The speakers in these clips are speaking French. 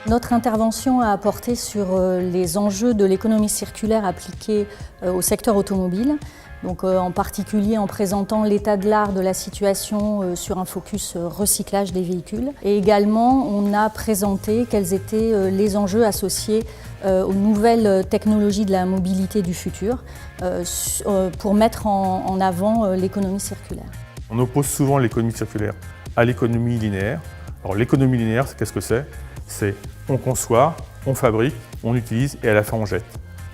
Notre intervention a porté sur les enjeux de l'économie circulaire appliquée au secteur automobile, donc en particulier en présentant l'état de l'art de la situation sur un focus recyclage des véhicules. Et également, on a présenté quels étaient les enjeux associés aux nouvelles technologies de la mobilité du futur pour mettre en avant l'économie circulaire. On oppose souvent l'économie circulaire à l'économie linéaire. Alors l'économie linéaire, qu'est-ce que c'est ? C'est on conçoit, on fabrique, on utilise et à la fin on jette.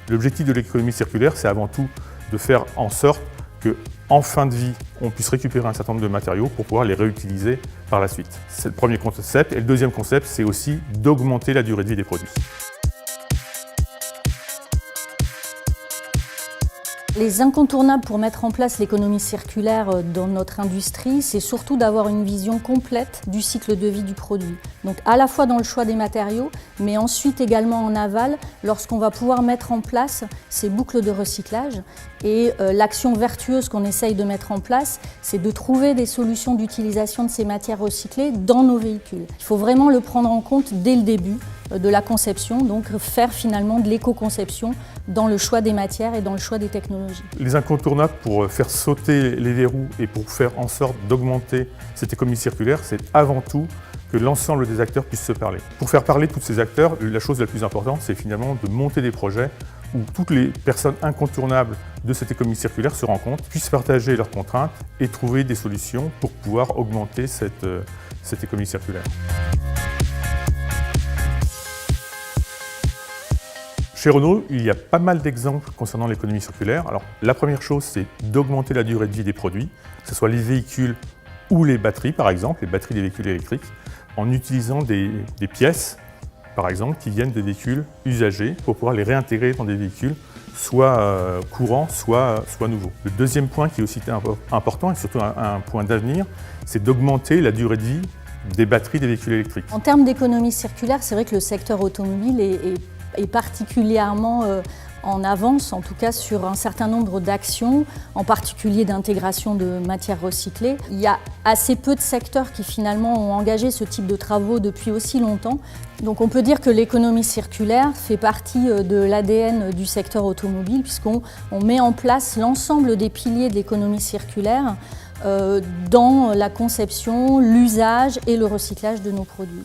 L'objectif de l'économie circulaire, c'est avant tout de faire en sorte qu'en fin de vie, on puisse récupérer un certain nombre de matériaux pour pouvoir les réutiliser par la suite. C'est le premier concept. Et le deuxième concept, c'est aussi d'augmenter la durée de vie des produits. Les incontournables pour mettre en place l'économie circulaire dans notre industrie, c'est surtout d'avoir une vision complète du cycle de vie du produit. Donc à la fois dans le choix des matériaux, mais ensuite également en aval, lorsqu'on va pouvoir mettre en place ces boucles de recyclage. Et l'action vertueuse qu'on essaye de mettre en place, c'est de trouver des solutions d'utilisation de ces matières recyclées dans nos véhicules. Il faut vraiment le prendre en compte dès le début de la conception, donc faire finalement de l'éco-conception dans le choix des matières et dans le choix des technologies. Les incontournables pour faire sauter les verrous et pour faire en sorte d'augmenter cette économie circulaire, c'est avant tout que l'ensemble des acteurs puissent se parler. Pour faire parler tous ces acteurs, la chose la plus importante, c'est finalement de monter des projets où toutes les personnes incontournables de cette économie circulaire se rencontrent, puissent partager leurs contraintes et trouver des solutions pour pouvoir augmenter cette économie circulaire. Chez Renault, il y a pas mal d'exemples concernant l'économie circulaire. Alors, la première chose, c'est d'augmenter la durée de vie des produits, que ce soit les véhicules ou les batteries, par exemple, les batteries des véhicules électriques, en utilisant des pièces, par exemple, qui viennent des véhicules usagés pour pouvoir les réintégrer dans des véhicules soit courants, soit nouveaux. Le deuxième point qui est aussi important et surtout un point d'avenir, c'est d'augmenter la durée de vie des batteries des véhicules électriques. En termes d'économie circulaire, c'est vrai que le secteur automobile est particulièrement en avance, en tout cas sur un certain nombre d'actions, en particulier d'intégration de matières recyclées. Il y a assez peu de secteurs qui finalement ont engagé ce type de travaux depuis aussi longtemps. Donc on peut dire que l'économie circulaire fait partie de l'ADN du secteur automobile puisqu'on met en place l'ensemble des piliers de l'économie circulaire dans la conception, l'usage et le recyclage de nos produits.